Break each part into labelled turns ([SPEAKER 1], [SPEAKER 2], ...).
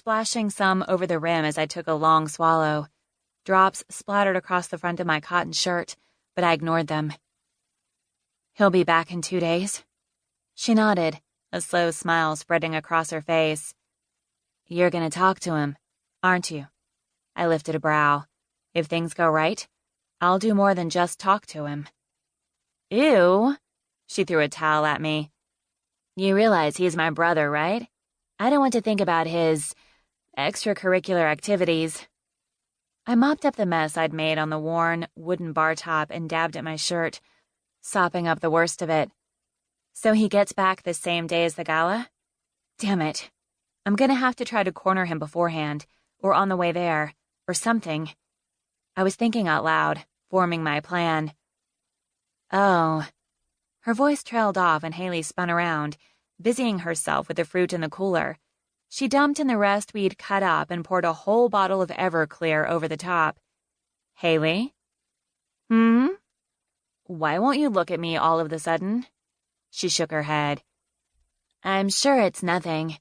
[SPEAKER 1] splashing some over the rim as I took a long swallow. Drops splattered across the front of my cotton shirt, but I ignored them. "He'll be back in 2 days?" She nodded, a slow smile spreading across her face. "You're gonna talk to him, aren't you?" I lifted a brow. "If things go right, I'll do more than just talk to him." "Ew," she threw a towel at me. "You realize he's my brother, right? I don't want to think about his extracurricular activities." I mopped up the mess I'd made on the worn wooden bar top and dabbed at my shirt, sopping up the worst of it. "So he gets back the same day as the gala? Damn it. I'm gonna have to try to corner him beforehand, or on the way there, or something." I was thinking out loud, forming my plan. "Oh." Her voice trailed off and Haley spun around, busying herself with the fruit in the cooler. She dumped in the rest we'd cut up and poured a whole bottle of Everclear over the top. "Haley?" "Hmm? Why won't you look at me all of a sudden?" She shook her head. "I'm sure it's nothing.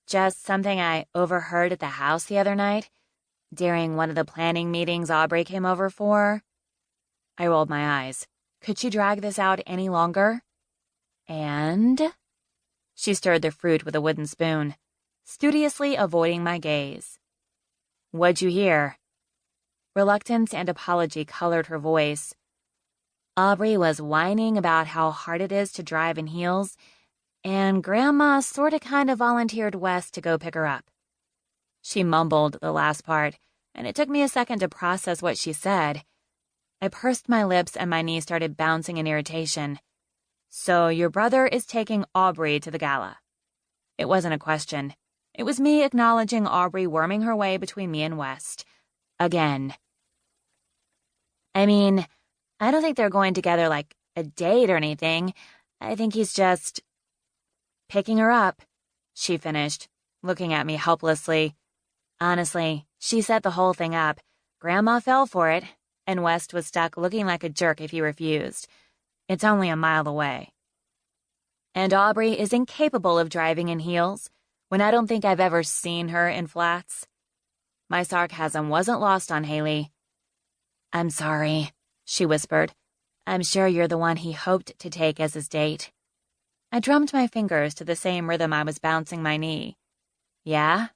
[SPEAKER 1] Just something I overheard at the house the other night, during one of the planning meetings Aubrey came over for." I rolled my eyes. Could she drag this out any longer? "And?" She stirred the fruit with a wooden spoon, studiously avoiding my gaze. "What'd you hear?" Reluctance and apology colored her voice. "Aubrey was whining about how hard it is to drive in heels, and Grandma sorta kinda volunteered West to go pick her up." She mumbled the last part, and it took me a second to process what she said. I pursed my lips and my knee started bouncing in irritation. "So your brother is taking Aubrey to the gala?" It wasn't a question. It was me acknowledging Aubrey worming her way between me and West. Again. "I mean, I don't think they're going together like a date or anything. I think he's just picking her up," she finished, looking at me helplessly. "Honestly, she set the whole thing up. Grandma fell for it, and West was stuck looking like a jerk if he refused. It's only a mile away. And Aubrey is incapable of driving in heels, when I don't think I've ever seen her in flats." My sarcasm wasn't lost on Haley. "I'm sorry," she whispered. "I'm sure you're the one he hoped to take as his date." I drummed my fingers to the same rhythm I was bouncing my knee. "Yeah?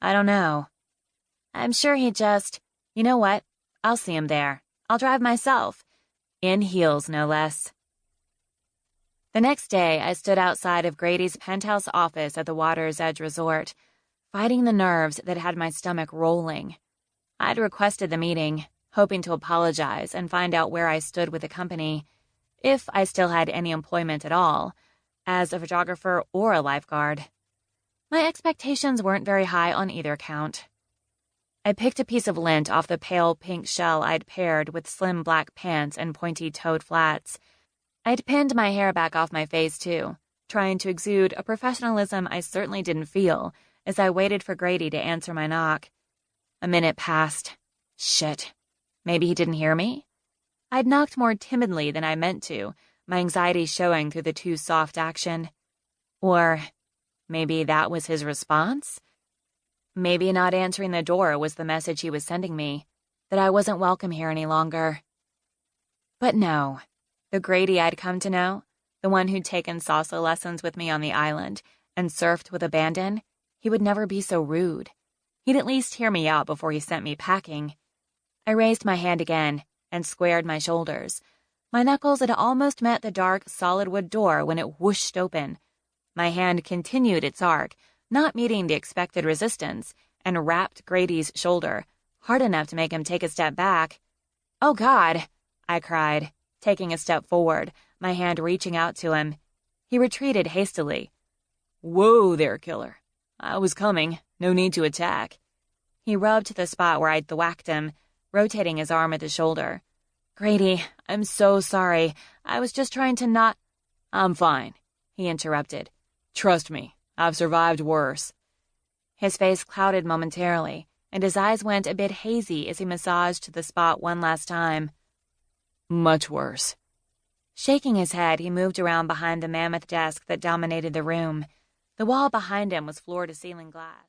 [SPEAKER 1] I don't know. I'm sure he just, you know what? I'll see him there. I'll drive myself. In heels, no less." The next day, I stood outside of Grady's penthouse office at the Water's Edge Resort, fighting the nerves that had my stomach rolling. I'd requested the meeting, hoping to apologize and find out where I stood with the company, if I still had any employment at all, as a photographer or a lifeguard. My expectations weren't very high on either count. I picked a piece of lint off the pale pink shell I'd paired with slim black pants and pointy-toed flats. I'd pinned my hair back off my face, too, trying to exude a professionalism I certainly didn't feel as I waited for Grady to answer my knock. A minute passed. Shit. Maybe he didn't hear me? I'd knocked more timidly than I meant to, my anxiety showing through the too soft action. Or maybe that was his response? Maybe not answering the door was the message he was sending me, that I wasn't welcome here any longer. But no. The Grady I'd come to know, the one who'd taken salsa lessons with me on the island and surfed with abandon, he would never be so rude. He'd at least hear me out before he sent me packing. I raised my hand again and squared my shoulders. My knuckles had almost met the dark, solid wood door when it whooshed open. My hand continued its arc, not meeting the expected resistance, and rapped Grady's shoulder, hard enough to make him take a step back. "Oh, God," I cried, taking a step forward, my hand reaching out to him. He retreated hastily. "Whoa there, killer. I was coming. No need to attack." He rubbed the spot where I'd thwacked him, rotating his arm at the shoulder. "Grady, I'm so sorry. I was just trying to not—" "I'm fine," he interrupted. "Trust me, I've survived worse." His face clouded momentarily, and his eyes went a bit hazy as he massaged the spot one last time. "Much worse." Shaking his head, he moved around behind the mammoth desk that dominated the room. The wall behind him was floor-to-ceiling glass.